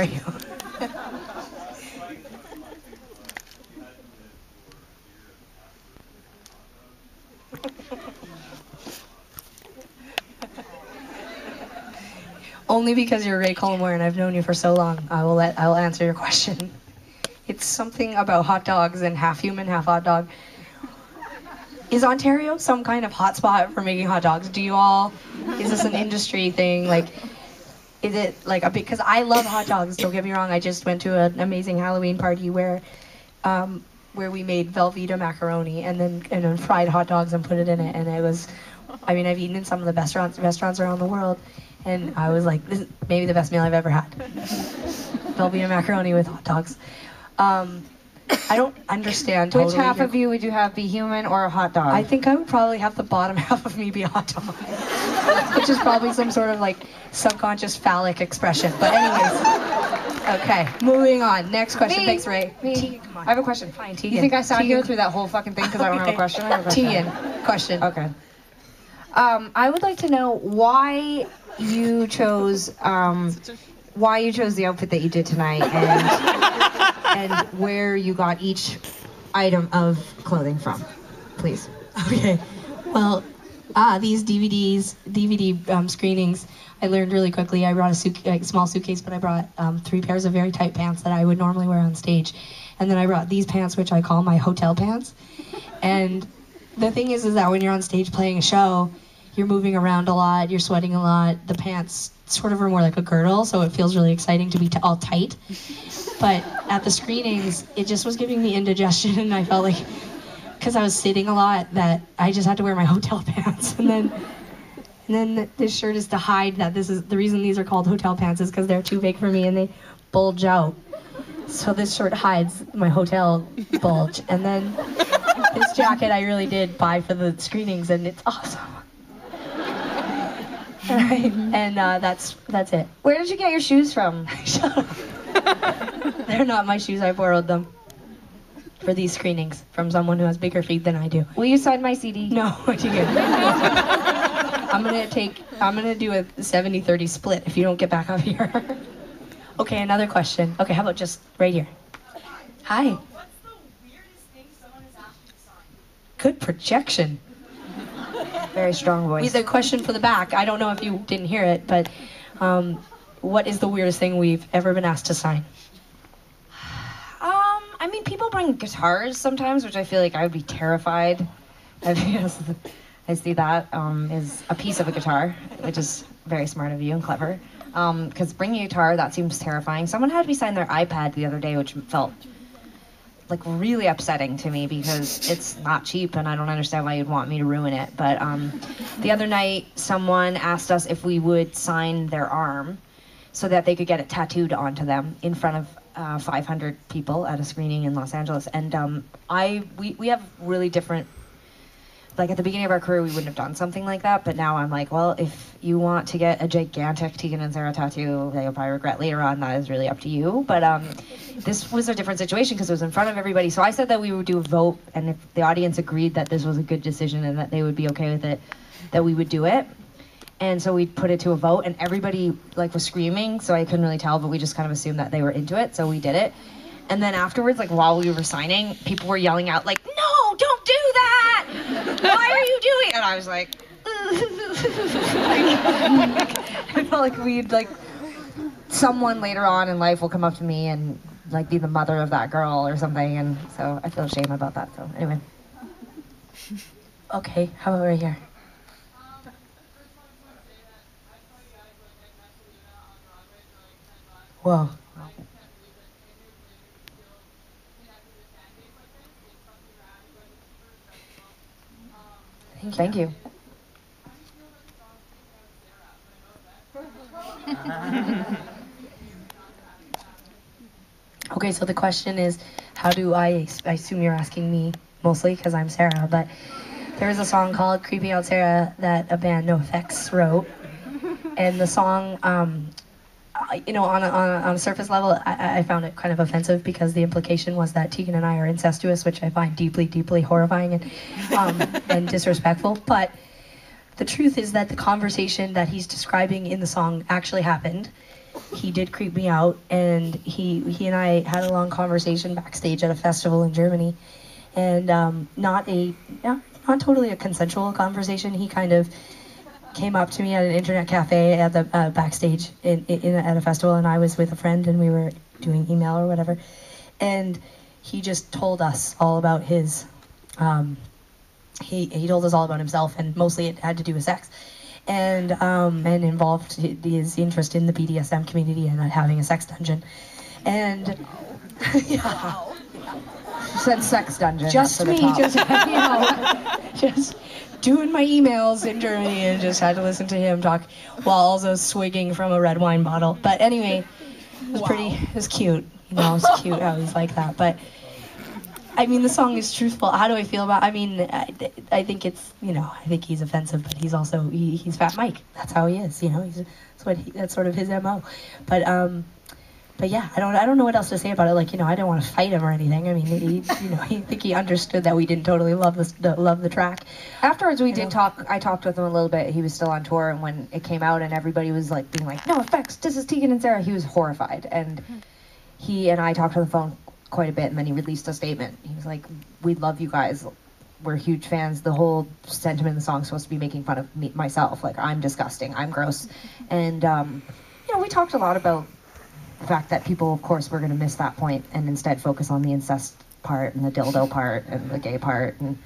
you. Only because you're Ray Cullimore and I've known you for so long, I will answer your question. It's something about hot dogs and half human, half hot dog. Is Ontario some kind of hotspot for making hot dogs? Do you all? Is this an industry thing? Like, is it like a big? Because I love hot dogs. Don't get me wrong. I just went to an amazing Halloween party where we made Velveeta macaroni and then fried hot dogs and put it in it, and it was. I mean, I've eaten in some of the best restaurants around the world. And I was like, this is maybe the best meal I've ever had. Velveeta macaroni with hot dogs. I don't understand totally. Which half of you would you have be human or a hot dog? I think I would probably have the bottom half of me be a hot dog. Which is probably some sort of like subconscious phallic expression. But anyways. Okay, moving on. Next question. Me. Thanks, Ray. Me. Tegan, come on. I have a question. Fine, Tegan. You think I sat Tegan. here through that whole fucking thing because I don't have a question? I have a question. Tegan, question. Okay. I would like to know why you chose the outfit that you did tonight and where you got each item of clothing from, please. Okay. Well, these DVD screenings, I learned really quickly. I brought a small suitcase, but I brought 3 pairs of very tight pants that I would normally wear on stage. And then I brought these pants, which I call my hotel pants. And the thing is that when you're on stage playing a show, you're moving around a lot, you're sweating a lot. The pants sort of are more like a girdle, so it feels really exciting to be all tight. But at the screenings, it just was giving me indigestion, and I felt like, because I was sitting a lot, that I just had to wear my hotel pants. And then this shirt is to hide that this is, the reason these are called hotel pants is because they're too big for me and they bulge out. So this shirt hides my hotel bulge. And then this jacket I really did buy for the screenings, and it's awesome. Right. And that's it. Where did you get your shoes from? Shut up. They're not my shoes. I borrowed them for these screenings from someone who has bigger feet than I do. Will you sign my CD? No, what you get? I'm gonna do a 70-30 split if you don't get back up here. Okay, another question. Okay, how about just right here? Hi. What's the weirdest thing someone has asked you to sign? Good projection. Very strong voice. The question for the back, I don't know if you didn't hear it, but what is the weirdest thing we've ever been asked to sign? I mean, people bring guitars sometimes, which I feel like I would be terrified. I see that is a piece of a guitar, which is very smart of you and clever. Because bringing a guitar, that seems terrifying. Someone had me sign their iPad the other day, which felt like really upsetting to me because it's not cheap and I don't understand why you'd want me to ruin it. But the other night, someone asked us if we would sign their arm so that they could get it tattooed onto them in front of 500 people at a screening in Los Angeles. And we have really different, like at the beginning of our career, we wouldn't have done something like that. But now I'm like, well, if you want to get a gigantic Tegan and Sara tattoo that you'll probably regret later on, that is really up to you. But this was a different situation because it was in front of everybody. So I said that we would do a vote, and if the audience agreed that this was a good decision and that they would be okay with it, that we would do it. And so we put it to a vote, and everybody like was screaming, so I couldn't really tell, but we just kind of assumed that they were into it, so we did it. And then afterwards, like while we were signing, people were yelling out like, "No, don't do that! Why are you doing it?" And I was like, I felt like we'd like, someone later on in life will come up to me and like be the mother of that girl or something, and so I feel shame about that, so anyway. Okay, how about right here? Whoa. Thank you. Okay, so the question is, how do I assume you're asking me mostly because I'm Sara, but there is a song called Creeping Out Sara that a band, No Effects, wrote. And the song, you know, on a surface level, I found it kind of offensive because the implication was that Tegan and I are incestuous, which I find deeply, deeply horrifying and disrespectful. But the truth is that the conversation that he's describing in the song actually happened. he did creep me out, and he and I had a long conversation backstage at a festival in Germany, and not totally a consensual conversation. He kind of came up to me at an internet cafe at the backstage at a festival, and I was with a friend, and we were doing email or whatever, and he just told us all about his. He told us all about himself, and mostly it had to do with sex, and involved his interest in the BDSM community and having a sex dungeon, and yeah. She said sex dungeon. Just me, just just doing my emails in Germany, and just had to listen to him talk while also swigging from a red wine bottle. But anyway, it was cute. It was cute how he's like that. But I mean, the song is truthful. How do I feel about? I mean, I think it's I think he's offensive, but he's also he's Fat Mike. That's how he is. That's sort of his MO. But yeah, I don't know what else to say about it. Like, I didn't want to fight him or anything. I mean, I think he understood that we didn't totally love the track. Afterwards, we did talk. I talked with him a little bit. He was still on tour, and when it came out, and everybody was like being like, "No effects. This is Tegan and Sara." He was horrified, and he and I talked on the phone quite a bit, and then he released a statement. He was like, "We love you guys. We're huge fans. The whole sentiment of the song is supposed to be making fun of myself. Like, I'm disgusting. I'm gross." And we talked a lot about the fact that people, of course, were going to miss that point and instead focus on the incest part and the dildo part and the gay part and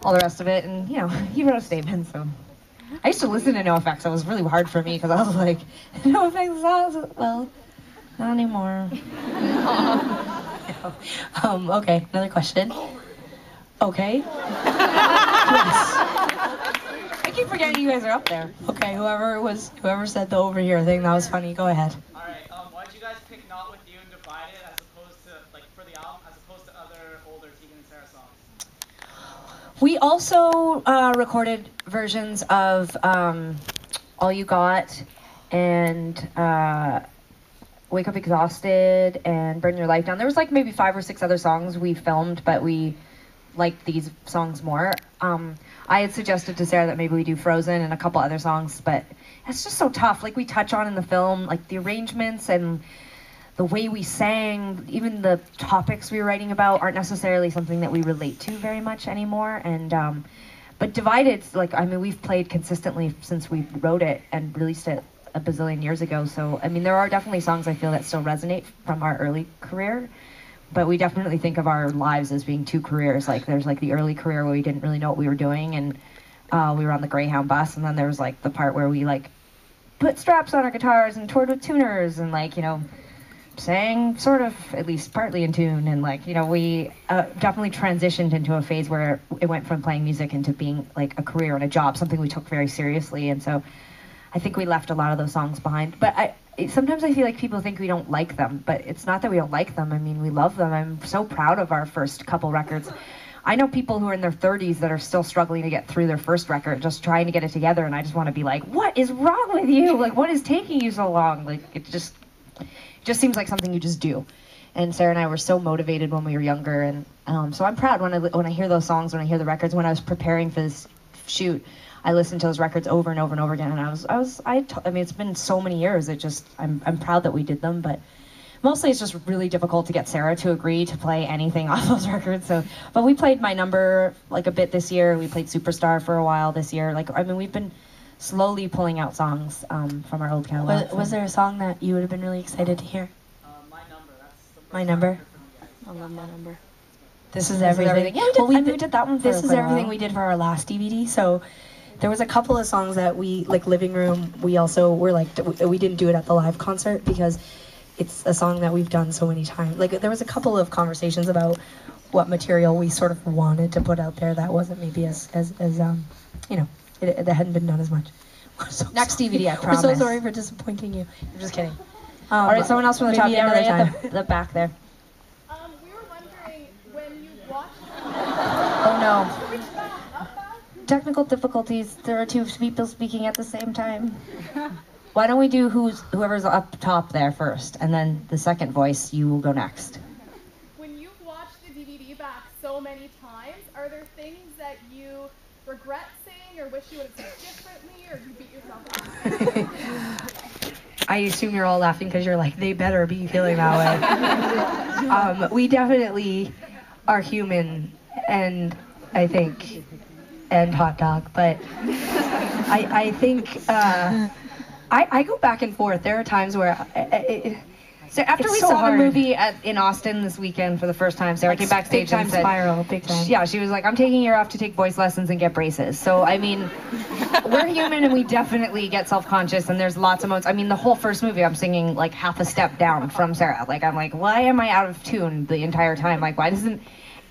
all the rest of it. And, he wrote a statement, so I used to listen to NoFX. It was really hard for me because I was like, NoFX, well, not anymore. Okay, another question. Okay. Yes. I keep forgetting you guys are up there. Okay, whoever said the over here thing, that was funny. Go ahead. Why did you guys pick Not With You and Divided as opposed to, for the album, as opposed to other older Tegan and Sara songs? We also recorded versions of All You Got and Wake Up Exhausted and Burn Your Life Down. There was maybe 5 or 6 other songs we filmed, but we liked these songs more. I had suggested to Sarah that maybe we do Frozen and a couple other songs, but it's just so tough. We touch on in the film, the arrangements and the way we sang, even the topics we were writing about aren't necessarily something that we relate to very much anymore. And but Divided, we've played consistently since we wrote it and released it a bazillion years ago. So, there are definitely songs I feel that still resonate from our early career. But we definitely think of our lives as being 2 careers. There's the early career where we didn't really know what we were doing, and we were on the Greyhound bus, and then there was the part where we put straps on our guitars and toured with tuners and sang sort of at least partly in tune, and we definitely transitioned into a phase where it went from playing music into being a career and a job, something we took very seriously. And so I think we left a lot of those songs behind. But sometimes I feel like people think we don't like them, but it's not that we don't like them. We love them. I'm so proud of our first couple records. I know people who are in their 30s that are still struggling to get through their first record, just trying to get it together, and I just want to be like, what is wrong with you? What is taking you so long? It just seems like something you just do. And Sarah and I were so motivated when we were younger, and so I'm proud when I hear those songs, when I hear the records. When I was preparing for this shoot, I listened to those records over and over and over again, and it's been so many years. I'm proud that we did them, but mostly it's just really difficult to get Sarah to agree to play anything off those records. But we played My Number a bit this year. We played Superstar for a while this year. We've been slowly pulling out songs from our old catalog. Was there a song that you would have been really excited to hear? My Number. That's the first My Number. I love My Number. This is everything. Yeah, we did that one for This is everything we did for our last DVD. So there was a couple of songs that we Living Room. We also were we didn't do it at the live concert because it's a song that we've done so many times. There was a couple of conversations about what material we sort of wanted to put out there that wasn't maybe as that hadn't been done as much. So next sorry. DVD, I promise. We're so sorry for disappointing you. I'm just kidding. All right, someone else from the top. maybe Yeah, right another at the back there. We were wondering when you watched. Oh no. Technical difficulties. There are 2 people speaking at the same time. Why don't we do whoever's up top there first, and then the second voice, you will go next. When you've watched the DVD back so many times, are there things that you regret saying or wish you would have said differently, or you beat yourself I assume you're all laughing because you're like, they better be feeling that way. We definitely are human, and I think, and hot dog, but I think I go back and forth. There are times where So after we saw the movie in Austin this weekend for the first time, Sarah came backstage and said, big time. Yeah, she was like, I'm taking a year off to take voice lessons and get braces. So, I mean, we're human and we definitely get self-conscious, and there's lots of moments. I mean, the whole first movie, I'm singing like half a step down from Sarah. Like, I'm like, why am I out of tune the entire time? Like, why doesn't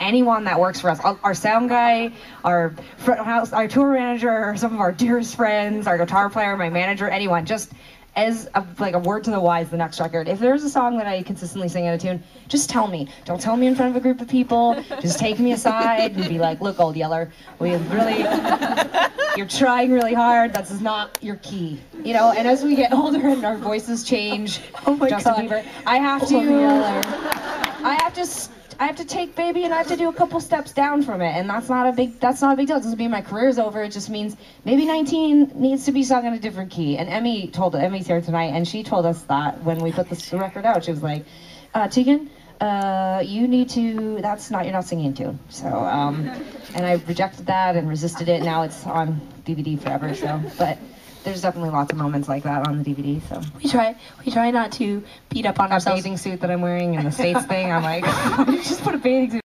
anyone that works for us, our sound guy, our front house, our tour manager, some of our dearest friends, our guitar player, my manager, anyone, just as a word to the wise, the next record, if there's a song that I consistently sing out of tune, just tell me. Don't tell me in front of a group of people. Just take me aside and be like, look, old yeller, you're trying really hard. That's not your key. You know, and as we get older and our voices change, oh my Justin God. Bieber, I have to take baby, and I have to do a couple steps down from it, and that's not a big deal. It doesn't mean my career's over. It just means maybe 19 needs to be sung in a different key. And Emmy's here tonight, and she told us that when we put this record out. She was like, Tegan, you're not singing in tune. So, and I rejected that and resisted it. Now it's on DVD forever. So, but there's definitely lots of moments like that on the DVD. So we try not to beat up on that ourselves. bathing suit that I'm wearing and the States thing, I'm like, just put a bathing suit